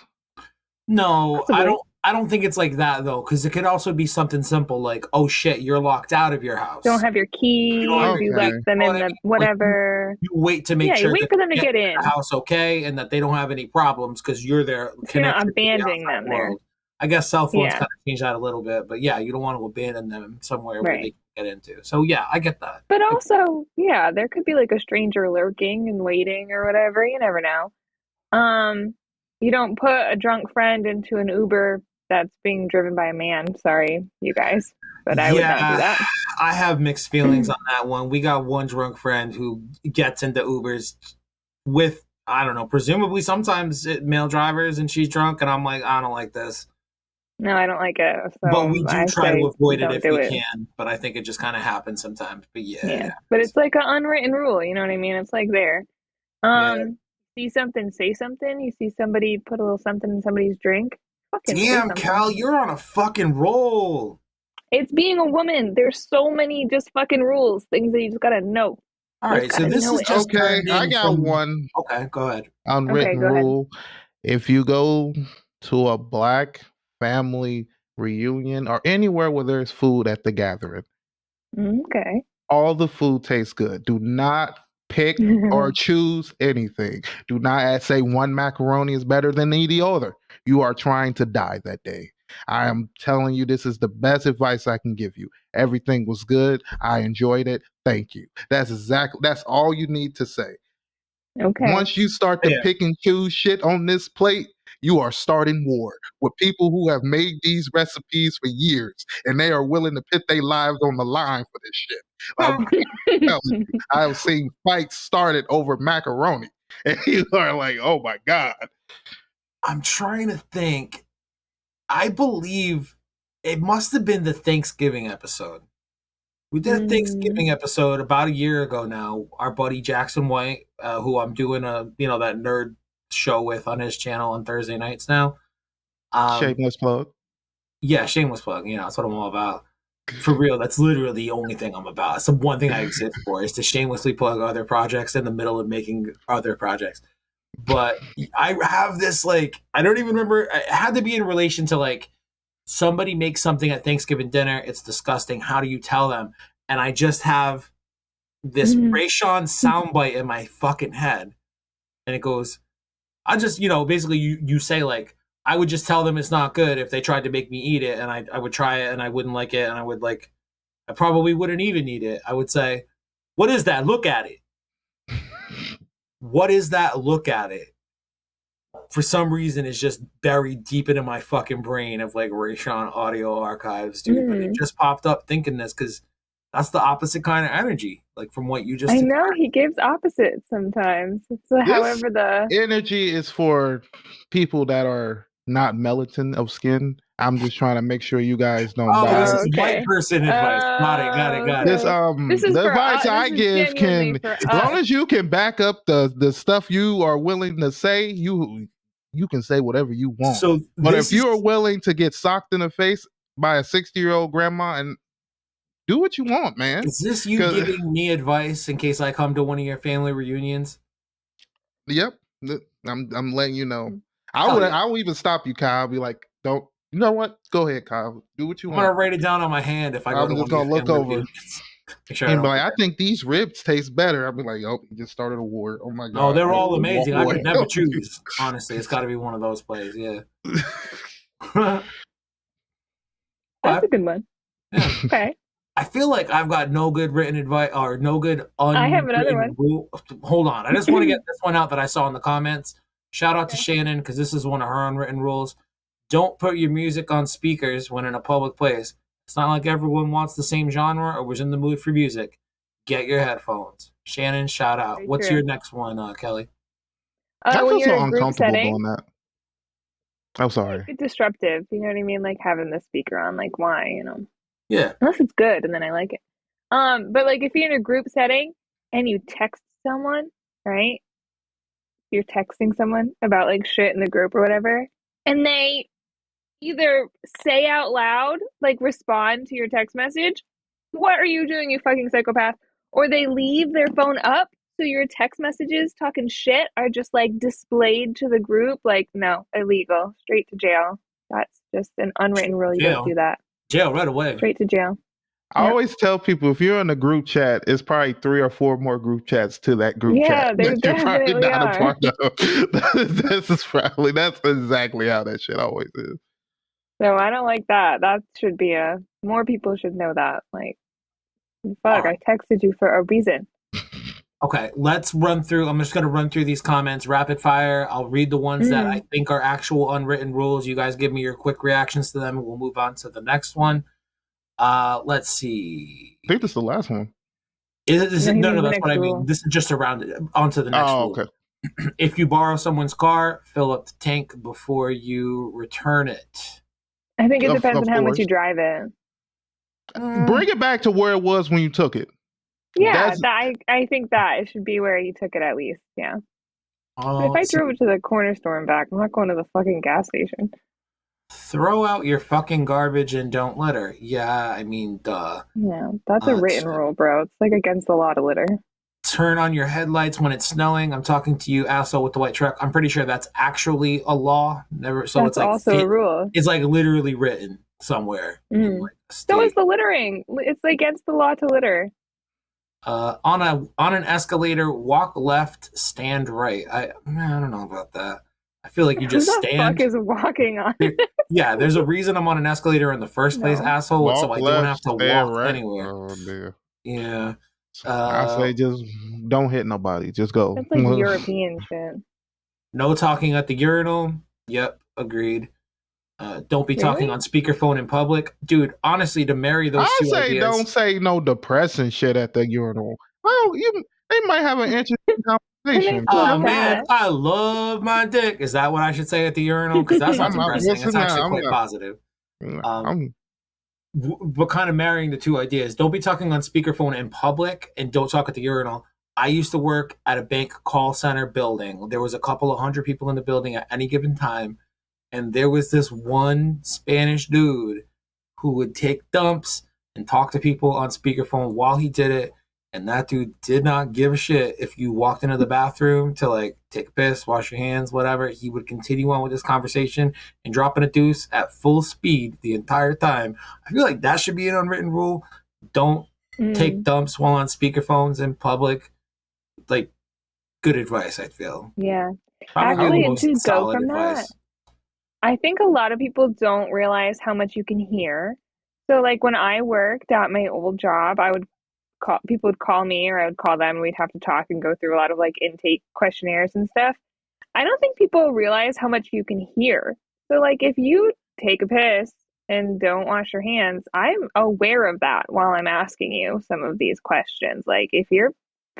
No, I
Possibly.
don't. I don't think it's like that though, because it could also be something simple like, "Oh shit, you're locked out of your
Don't
house.
have your
You don't have
keys.
your
You
keys."
left
Okay.
You
them
know what
in
I
the
mean? Like
whatever.
you wait to make
Yeah, you
sure
wait
that
for them to
they get
get
into the
in,
house okay, and that they don't have any problems because you're their
so you're not
connection to the
abandoning
outside
them there.
world. I guess cell phones
Yeah,
kind of change that a little bit, but yeah, you don't want to abandon them somewhere where they
right.
can get into. So yeah, I get that.
But also, yeah, there could be like a stranger lurking and waiting or whatever. You never know. Um, you don't put a drunk friend into an Uber that's being driven by a man. Sorry, you guys, but I would not do
Yeah,
that.
I have mixed feelings on that one. We got one drunk friend who gets into Ubers with, I don't know, presumably sometimes male drivers, and she's drunk, and I'm like, I don't like this.
No, I don't like it.
But we
So
do
I
try to
say
avoid it
don't
if
do
we
it.
can. But I think it just kind of happens sometimes. But yeah, it
Yeah. But
happens.
it's like an unwritten rule, you know what I mean? It's like there.
Yeah.
See something, say something. You see somebody put a little something in somebody's drink, fucking say
Damn,
something.
Cal, you're on a fucking roll.
It's being a woman. There's so many just fucking rules, things that you just gotta know.
All
You just
right, so
gotta
this
know
is
it.
just
Okay,
turned
I
in
got
from.
one
Okay, go ahead.
Okay,
unwritten
go ahead.
rule. If you go to a black family reunion or anywhere where there's food at the gathering,
Okay.
all the food tastes good. Do not pick or choose anything. Do not say one macaroni is better than the other. You are trying to die that day. I am telling you, this is the best advice I can give you. Everything was good. I enjoyed it. Thank you. That's all you need to say.
Okay.
Once you start to
Yeah.
pick and choose shit on this plate, you are starting war with people who have made these recipes for years and they are willing to put their lives on the line for this shit. I'm telling you, I've seen fights started over macaroni. And you are like, oh my God.
I'm trying to think. I believe it must have been the Thanksgiving episode. We did a
Mm,
Thanksgiving episode about a year ago now. Our buddy Jackson White, who I'm doing that nerd show with on his channel on Thursday nights now. Um,
Shameless plug.
yeah, shameless plug. That's what I'm all about. For real, that's literally the only thing I'm about. It's the one thing I exist for is to shamelessly plug other projects in the middle of making other projects. But I have this like I don't even remember. It had to be in relation to like somebody makes something at Thanksgiving dinner. It's disgusting. How do you tell them? And I just have this
mm,
Raysean soundbite in my fucking head, and it goes, I just basically you say like I would just tell them it's not good if they tried to make me eat it, and I would try it and I wouldn't like it, and I probably wouldn't even eat it. I would say, what is that? Look at it. What is that? Look at it. For some reason, it's just buried deep into my fucking brain of like Raysean audio archives, dude. But it
mm.
just popped up thinking this because That's the opposite kind of energy, like from what you just
I know
expressed.
he gives opposites sometimes. It's
This
however the
energy is for people that are not melatonin of skin. I'm just trying to make sure you guys don't
Oh,
buy
this
it.
is white
okay.
person advice. Got it. Got it. Got
This
it.
Okay. This is
the
for
advice
us. This
I
is
give
genuinely
can,
for
as long
us.
as you can back up the stuff you are willing to say, you can say whatever you want.
So
But if
this
you are
is
willing to get socked in the face by a 60-year-old grandma, and do what you want, man.
is this you
Cause
giving me advice in case I come to one of your family reunions?
yep, I'm letting you know.
Hell yeah.
I will even stop you, Kyle. I'll be like, don't, you know what? Go ahead, Kyle. Do what you
I'm gonna
want.
write it down on my hand if I go to
I'm
one
just
of your
gonna look
family
over
reunions. Make sure I
and be
don't
like, I
forget.
think these ribs taste better. I'll be like, oh, you just started a war. Oh my
No,
god.
they're
Nope.
all
Walk
amazing. I
away.
could never choose. Honestly, it's got to be one of those plays. Yeah.
That's
Okay.
a good one.
Yeah.
Okay.
I feel like I've got no good written advice or no good
I have another
unwritten
one.
rule. Hold on. I just want to get this one out that I saw in the comments. Shout out to
Okay.
Shannon because this is one of her unwritten rules. Don't put your music on speakers when in a public place. It's not like everyone wants the same genre or was in the mood for music. Get your headphones. Shannon, shout out.
Very
What's your
true.
next one, Kelly?
I
When
feel
you're
so
in a group
uncomfortable
setting,
doing that. I'm sorry.
like disruptive. You know what I mean? Like having the speaker on. Like why?
Yeah.
Unless it's good and then I like it. But like if you're in a group setting and you text someone, right? You're texting someone about like shit in the group or whatever, and they either say out loud, like respond to your text message, what are you doing, you fucking psychopath? Or they leave their phone up so your text messages talking shit are just like displayed to the group. Like, no, illegal, straight to jail. That's just an unwritten rule. You don't do
Jail.
that.
Jail right away.
Straight to jail.
I
Yep.
always tell people if you're in a group chat, it's probably 3 or 4 more group chats to that group chat
Yeah, there
that you're probably
definitely
not a
are.
part of. That's exactly how that shit always is.
So I don't like that. That should be more people should know that. Like,
All
fuck,
right.
I texted you for a reason.
Okay, let's run through. I'm just going to run through these comments rapid fire. I'll read the ones that I
Mm,
think are actual unwritten rules. You guys give me your quick reactions to them, and we'll move on to the next one. Let's see.
I think this is the last one.
no, he
No, no,
means the
that's what
next
I mean.
rule.
This is just around onto the next
Oh,
rule.
okay.
If you borrow someone's car, fill up the tank before you return it.
I think it depends
Of
on how much you
course.
drive it.
Mm,
Bring it back to where it was when you took it.
Yeah,
That's
I think that it should be where you took it at least. Yeah. But if I
see.
drove it to the corner store and back, I'm not going to the fucking gas station.
Throw out your fucking garbage and don't litter. Yeah, I mean, duh.
Yeah, that's a
Uh,
written rule, bro. It's like against the law to litter.
turn on your headlights when it's snowing. I'm talking to you, asshole with the white truck. I'm pretty sure that's actually a law. Never. So
That's also a rule.
it's like literally written somewhere in
Mm.
like a
So is
state.
the littering. It's against the law to litter.
On an escalator, walk left, stand right. I don't know about that. I feel like you
Who
just
the fuck
stand.
is walking on
There,
it?
yeah, there's a reason I'm on an escalator in the first place,
No.
asshole. So
walk
I don't
left,
have to
stand
walk
right.
anywhere.
Oh dear.
Yeah.
I
Uh,
say just don't hit nobody. Just go.
That's like European shit.
no talking at the urinal. Yep, agreed. Don't be talking
Really?
on speakerphone in public, dude. Honestly, to marry those
I
two
say don't
ideas.
say no depressing shit at the urinal. Well, they might have an interesting
What makes
conversation.
you
Oh man,
upset?
I love my dick. Is that what I should say at the urinal? Because that's not
I'm not
depressing. It's
listening.
actually
I'm
quite
not.
positive. Um,
I'm
but kind of marrying the two ideas. Don't be talking on speakerphone in public, and don't talk at the urinal. I used to work at a bank call center building. There was a couple of hundred people in the building at any given time, and there was this one Spanish dude who would take dumps and talk to people on speakerphone while he did it. And that dude did not give a shit if you walked into the bathroom to like take a piss, wash your hands, whatever. He would continue on with this conversation and dropping a deuce at full speed the entire time. I feel like that should be an unwritten rule. Don't take
Mm,
dumps while on speakerphones in public. Like, good advice, I feel.
yeah.
Probably the
Actually, and
most
to go
solid
from that,
advice.
I think a lot of people don't realize how much you can hear. So, like when I worked at my old job, I would call people would call me or I would call them and we'd have to talk and go through a lot of like intake questionnaires and stuff. I don't think people realize how much you can hear. So, like if you take a piss and don't wash your hands. I'm aware of that while I'm asking you some of these questions. Like, if you're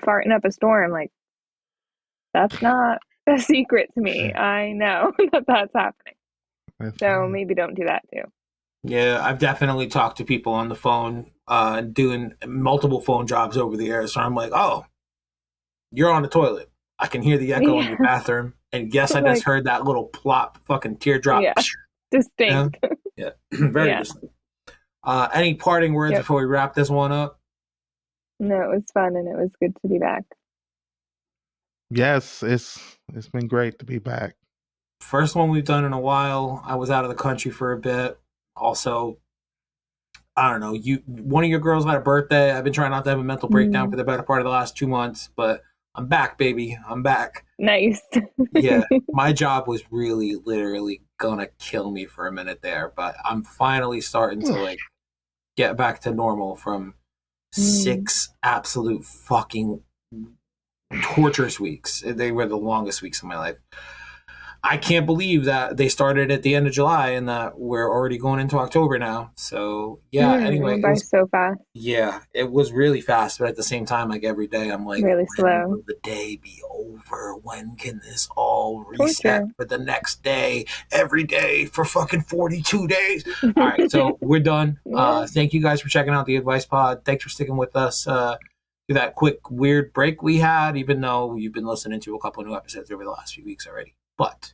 farting up a storm, like, that's not a secret to me. I know that that's happening. So maybe don't do that too.
Yeah, I've definitely talked to people on the phone, doing multiple phone jobs over the air. So I'm like, oh, you're on the toilet. I can hear the echo in your
Yeah.
bathroom. And yes, I just
Like,
heard that little plop fucking teardrop.
yeah,
Yeah,
distinct.
yeah. Very
Yeah.
distinct. Any parting words
Yep.
before we wrap this one up?
No, it was fun and it was good to be back.
Yes, it's been great to be back.
First one we've done in a while. I was out of the country for a bit. Also, I don't know. One of your girls had a birthday. I've been trying not to have a mental breakdown for the better part of the last 2 months, but I'm back, baby. I'm back.
Nice.
Yeah, my job was really, literally gonna kill me for a minute there, but I'm finally starting to like get back to normal from 6 absolute fucking torturous weeks. They were the longest weeks of my life. I can't believe that they started at the end of July and that we're already going into October now. So yeah,
It
anyway,
went by so fast.
it was really fast, but at the same time, like every day I'm like,
Really
when
slow.
will the day be over? When can this all reset
Torture.
for the next day? Every day for fucking 42 days. All right, so we're done.
Yeah.
Thank you guys for checking out the Advice Pod. Thanks for sticking with us through that quick weird break we had, even though you've been listening to a couple of new episodes over the last few weeks already. But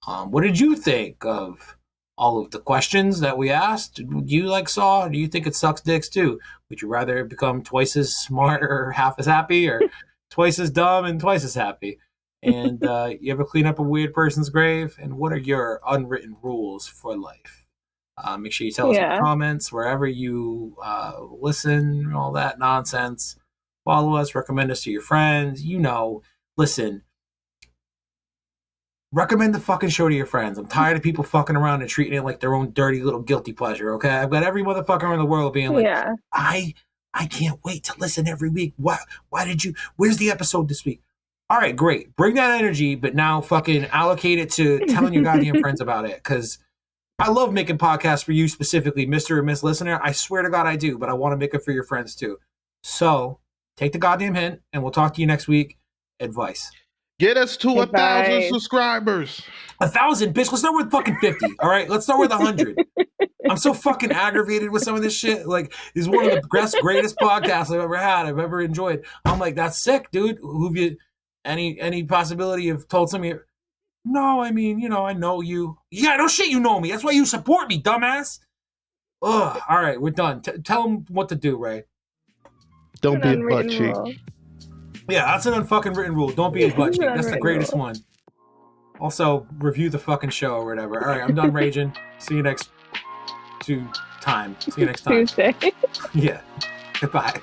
what did you think of all of the questions that we asked? Do you like Saw? Do you think it sucks dicks too? Would you rather become twice as smart or half as happy, or twice as dumb and twice as happy? And you ever clean up a weird person's grave? And what are your unwritten rules for life? Make sure you tell us in the
Yeah.
comments, wherever you listen, all that nonsense. Follow us, recommend us to your friends. Listen, recommend the fucking show to your friends. I'm tired of people fucking around and treating it like their own dirty little guilty pleasure, okay? I've got every motherfucker in the world being like,
Yeah.
I can't wait to listen every week. Where's the episode this week? All right, great. Bring that energy, but now fucking allocate it to telling your goddamn friends about it. Because I love making podcasts for you specifically, Mr. or Miss Listener. I swear to God I do, but I want to make it for your friends too. So take the goddamn hint, and we'll talk to you next week. Advice.
Get us to 1,000
Advice.
subscribers.
1,000, bitch. Let's start with fucking 50. All right, let's start with 100. I'm so fucking aggravated with some of this shit. Like, this is one of the greatest podcasts I've ever had. I've ever enjoyed. I'm like, that's sick, dude. Who've you? Any possibility of told somebody? No, I mean, I know you. Yeah, no shit, you know me. That's why you support me, dumbass. Ugh. All right, we're done. Tell them what to do, Ray.
Don't be a butt
Unwritten
cheek.
rule.
Yeah, that's an unfucking written rule. Don't be a butt cheek. That's the
Unwritten
greatest
rule.
one. Also, review the fucking show or whatever. All right, I'm done raging. See you next time. See you next time.
Tuesday.
Yeah. Goodbye.